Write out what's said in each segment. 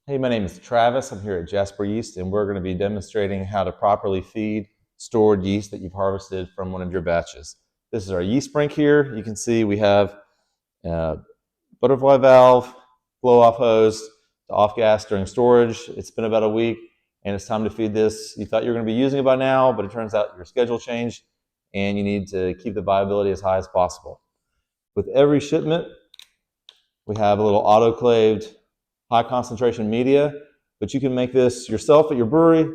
Hey, my name is Travis. I'm here at Jasper Yeast, and we're going to be demonstrating how to properly feed stored yeast that you've harvested from one of your batches. This is our yeast brink here. You can see we have a butterfly valve, blow-off hose to off gas during storage. It's been about a week, and it's time to feed this. You thought you were going to be using it by now, but it turns out your schedule changed, and you need to keep the viability as high as possible. With every shipment, we have a little autoclaved high concentration media, but you can make this yourself at your brewery.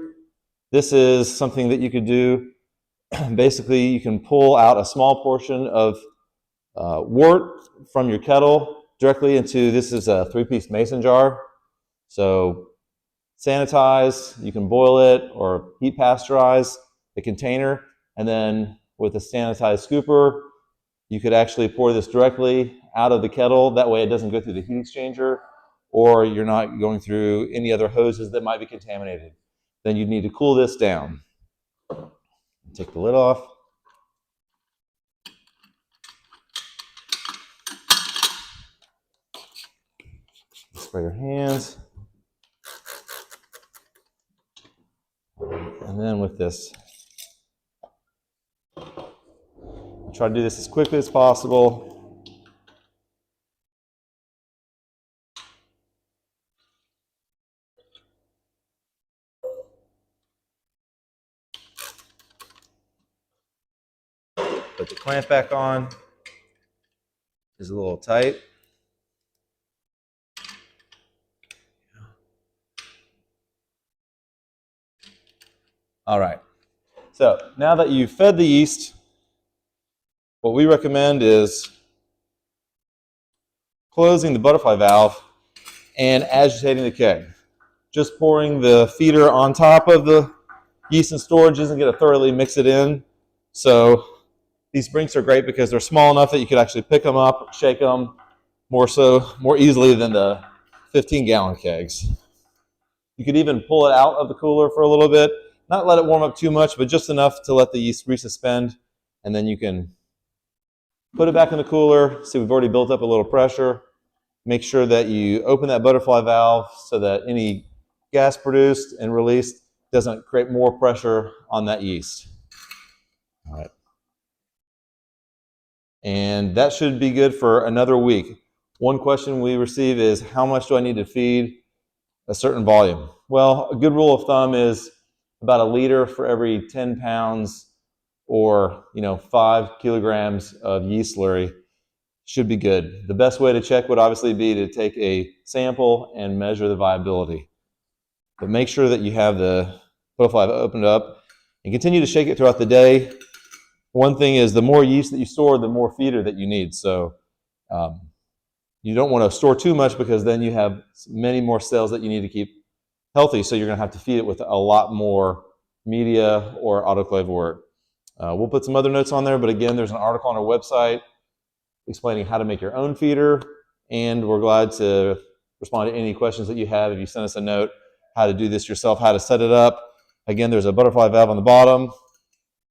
This is something that you could do. Basically, you can pull out a small portion of wort from your kettle directly into, this is a 3-piece mason jar. So sanitize, you can boil it or heat pasteurize the container, and then with a sanitized scooper, you could actually pour this directly out of the kettle. That way it doesn't go through the heat exchanger, or you're not going through any other hoses that might be contaminated. Then you'd need to cool this down. Take the lid off. Spray your hands. And then with this, I'll try to do this as quickly as possible. Put the clamp back on. It's a little tight. All right. So now that you've fed the yeast, what we recommend is closing the butterfly valve and agitating the keg. Just pouring the feeder on top of the yeast in storage isn't going to thoroughly mix it in. So these brinks are great because they're small enough that you could actually pick them up, shake them more easily than the 15-gallon kegs. You could even pull it out of the cooler for a little bit, not let it warm up too much, but just enough to let the yeast resuspend, and then you can put it back in the cooler. See, we've already built up a little pressure. Make sure that you open that butterfly valve so that any gas produced and released doesn't create more pressure on that yeast. All right. And that should be good for another week. One question we receive is, how much do I need to feed a certain volume? Well, a good rule of thumb is about 1 liter for every 10 pounds or 5 kilograms of yeast slurry should be good. The best way to check would obviously be to take a sample and measure the viability. But make sure that you have the butterfly opened up and continue to shake it throughout the day. One thing is, the more yeast that you store, the more feeder that you need. So you don't want to store too much, because then you have many more cells that you need to keep healthy. So you're going to have to feed it with a lot more media or autoclave wort. We'll put some other notes on there, but again, there's an article on our website explaining how to make your own feeder, and we're glad to respond to any questions that you have. If you send us a note, how to do this yourself, how to set it up. Again, there's a butterfly valve on the bottom,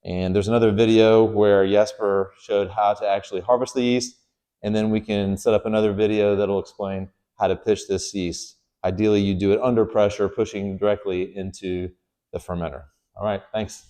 and there's another video where Jesper showed how to actually harvest the yeast, and then we can set up another video that'll explain how to pitch this yeast. Ideally, you do it under pressure, pushing directly into the fermenter. All right, thanks.